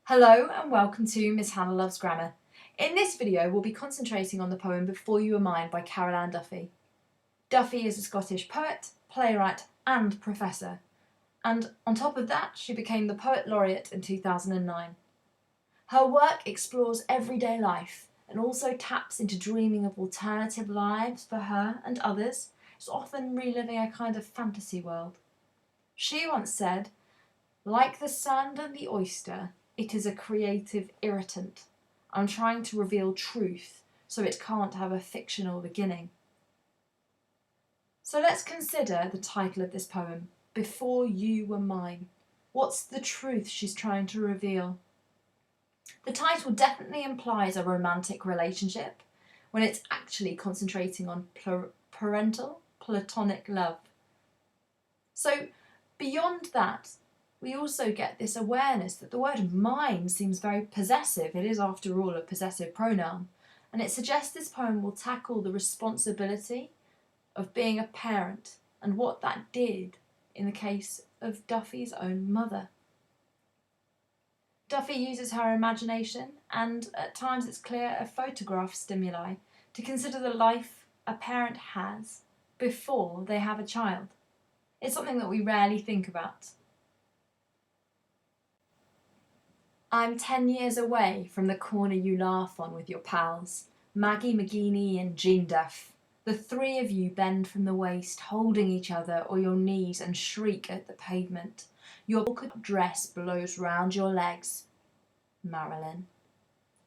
Hello and welcome to Miss Hannah Loves Grammar. In this video we'll be concentrating on the poem Before You Were Mine by Duffy. Duffy is a Scottish poet, playwright and professor, and on top of that she became the Poet Laureate in 2009. Her work explores everyday life and also taps into dreaming of alternative lives for her and others. It's often reliving a kind of fantasy world. She once said, "Like the sand and the oyster, it is a creative irritant. I'm trying to reveal truth, so it can't have a fictional beginning." So let's consider the title of this poem, Before You Were Mine. What's the truth she's trying to reveal? The title definitely implies a romantic relationship, when it's actually concentrating on parental, platonic love. So beyond that, we also get this awareness that the word mine seems very possessive. It is, after all, a possessive pronoun. And it suggests this poem will tackle the responsibility of being a parent and what that did in the case of Duffy's own mother. Duffy uses her imagination and, at times it's clear, a photograph stimuli to consider the life a parent has before they have a child. It's something that we rarely think about. I'm 10 years away from the corner you laugh on with your pals, Maggie McGeaney and Jean Duff. The three of you bend from the waist, holding each other or your knees, and shriek at the pavement. Your polka dress blows round your legs. Marilyn.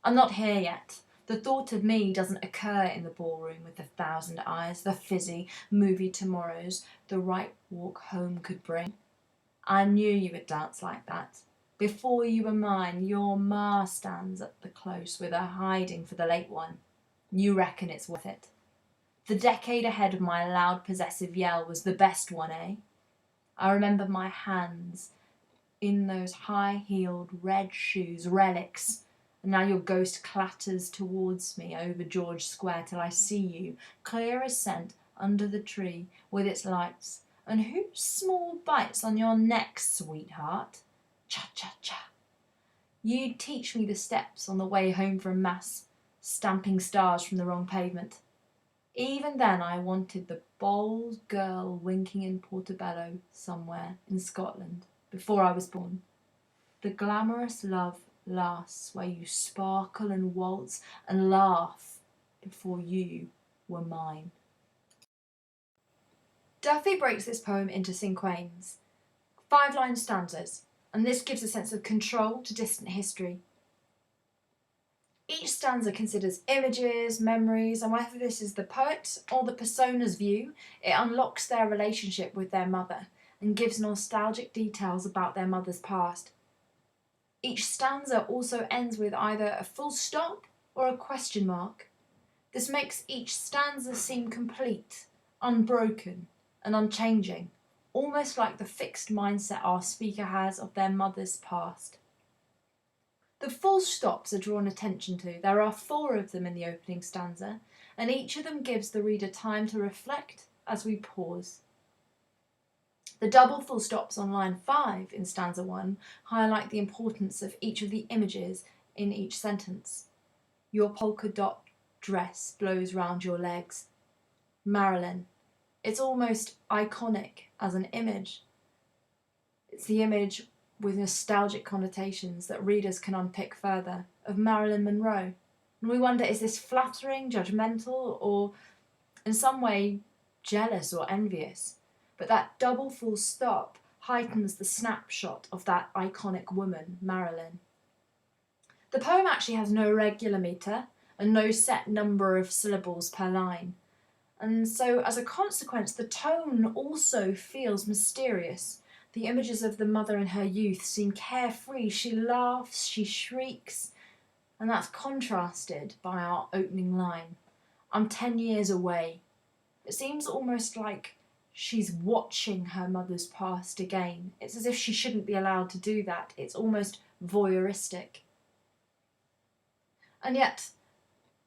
I'm not here yet. The thought of me doesn't occur in the ballroom with the 1,000 eyes, the fizzy movie tomorrows the right walk home could bring. I knew you would dance like that. Before you were mine, your ma stands at the close with her hiding for the late one. You reckon it's worth it. The decade ahead of my loud possessive yell was the best one, eh? I remember my hands in those high-heeled red shoes, relics, and now your ghost clatters towards me over George Square till I see you, clear as scent, under the tree with its lights. And whose small bites on your neck, sweetheart? Cha-cha-cha. You'd teach me the steps on the way home from Mass, stamping stars from the wrong pavement. Even then I wanted the bold girl winking in Portobello somewhere in Scotland before I was born. The glamorous love lasts where you sparkle and waltz and laugh before you were mine. Duffy breaks this poem into cinquains, 5-line stanzas, and this gives a sense of control to distant history. Each stanza considers images, memories, and whether this is the poet or the persona's view, it unlocks their relationship with their mother and gives nostalgic details about their mother's past. Each stanza also ends with either a full stop or a question mark. This makes each stanza seem complete, unbroken, and unchanging, almost like the fixed mindset our speaker has of their mother's past. The full stops are drawn attention to. There are 4 of them in the opening stanza, and each of them gives the reader time to reflect as we pause. The double full stops on line 5 in stanza 1 highlight the importance of each of the images in each sentence. Your polka dot dress blows round your legs. Marilyn. It's almost iconic as an image. It's the image with nostalgic connotations that readers can unpick further of Marilyn Monroe. And we wonder, is this flattering, judgmental, or in some way jealous or envious? But that double full stop heightens the snapshot of that iconic woman, Marilyn. The poem actually has no regular metre and no set number of syllables per line. And so, as a consequence, the tone also feels mysterious. The images of the mother in her youth seem carefree. She laughs, she shrieks, and that's contrasted by our opening line. I'm 10 years away. It seems almost like she's watching her mother's past again. It's as if she shouldn't be allowed to do that. It's almost voyeuristic. And yet,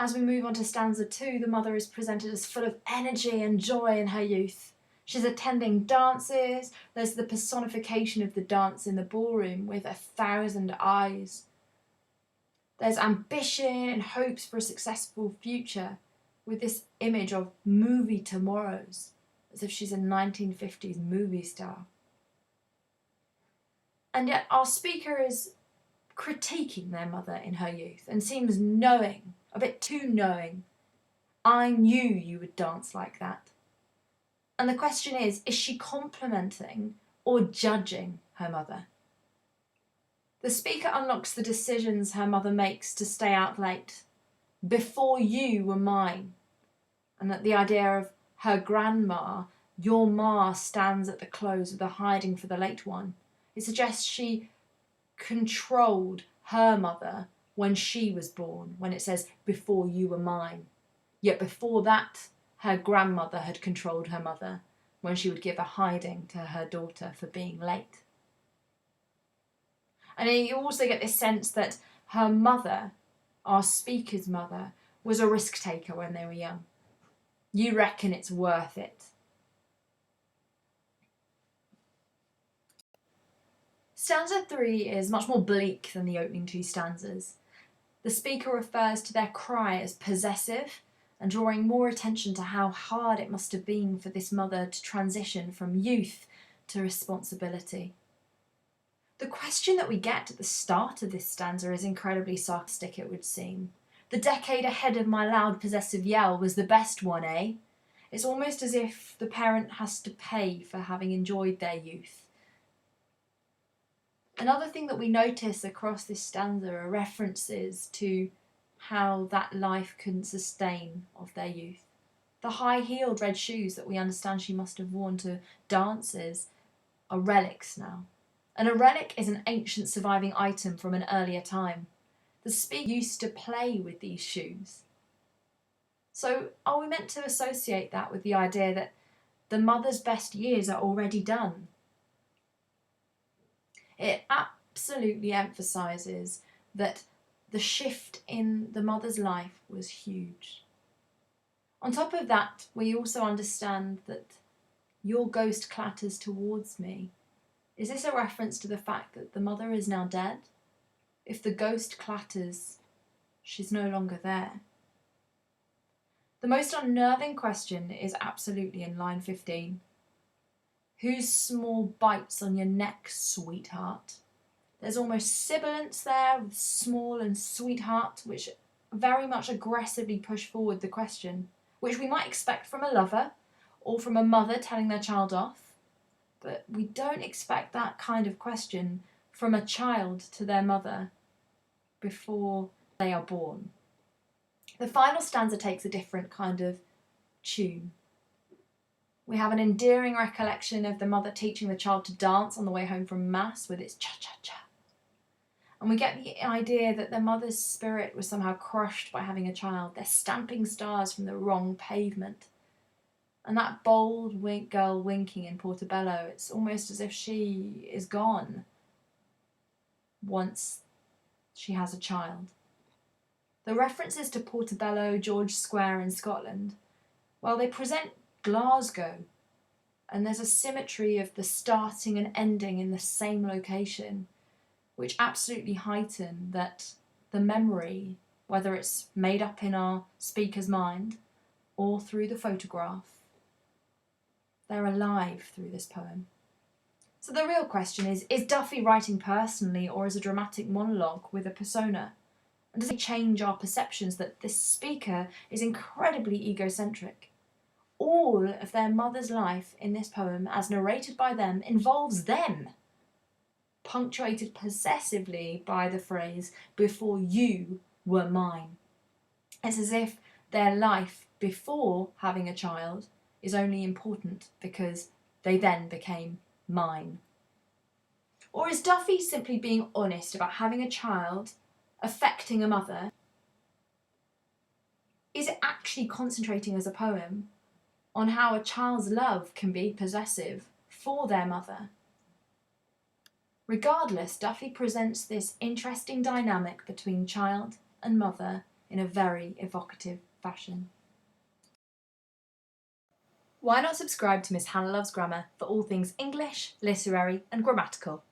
as we move on to stanza 2, the mother is presented as full of energy and joy in her youth. She's attending dances. There's the personification of the dance in the ballroom with 1,000 eyes. There's ambition and hopes for a successful future with this image of movie tomorrows, as if she's a 1950s movie star. And yet our speaker is critiquing their mother in her youth and seems knowing, a bit too knowing. I knew you would dance like that. And the question is she complimenting or judging her mother? The speaker unlocks the decisions her mother makes to stay out late. Before you were mine. And that the idea of her grandma, your ma stands at the close of the hiding for the late one. It suggests she controlled her mother when she was born, when it says, before you were mine. Yet before that, her grandmother had controlled her mother when she would give a hiding to her daughter for being late. And you also get this sense that her mother, our speaker's mother, was a risk taker when they were young. You reckon it's worth it. Stanza 3 is much more bleak than the opening two stanzas. The speaker refers to their cry as possessive and drawing more attention to how hard it must have been for this mother to transition from youth to responsibility. The question that we get at the start of this stanza is incredibly sarcastic, it would seem. The decade ahead of my loud possessive yell was the best one, eh? It's almost as if the parent has to pay for having enjoyed their youth. Another thing that we notice across this stanza are references to how that life couldn't sustain of their youth. The high-heeled red shoes that we understand she must have worn to dances are relics now. And a relic is an ancient surviving item from an earlier time. The speaker used to play with these shoes. So are we meant to associate that with the idea that the mother's best years are already done? It absolutely emphasises that the shift in the mother's life was huge. On top of that, we also understand that your ghost clatters towards me. Is this a reference to the fact that the mother is now dead? If the ghost clatters, she's no longer there. The most unnerving question is absolutely in line 15. Whose small bites on your neck, sweetheart? There's almost sibilance there with small and sweetheart, which very much aggressively push forward the question, which we might expect from a lover or from a mother telling their child off. But we don't expect that kind of question from a child to their mother before they are born. The final stanza takes a different kind of tune. We have an endearing recollection of the mother teaching the child to dance on the way home from Mass with its cha-cha-cha. And we get the idea that the mother's spirit was somehow crushed by having a child. They're stamping stars from the wrong pavement. And that bold girl winking in Portobello, it's almost as if she is gone once she has a child. The references to Portobello, George Square in Scotland, well, they present Glasgow, and there's a symmetry of the starting and ending in the same location, which absolutely heighten that the memory, whether it's made up in our speaker's mind or through the photograph, they're alive through this poem. So the real question is Duffy writing personally or as a dramatic monologue with a persona? And does it change our perceptions that this speaker is incredibly egocentric? All of their mother's life in this poem, as narrated by them, involves them, punctuated possessively by the phrase, before you were mine. It's as if their life before having a child is only important because they then became mine. Or is Duffy simply being honest about having a child affecting a mother? Is it actually concentrating as a poem on how a child's love can be possessive for their mother? Regardless, Duffy presents this interesting dynamic between child and mother in a very evocative fashion. Why not subscribe to Miss Hannah Loves Grammar for all things English, literary and grammatical?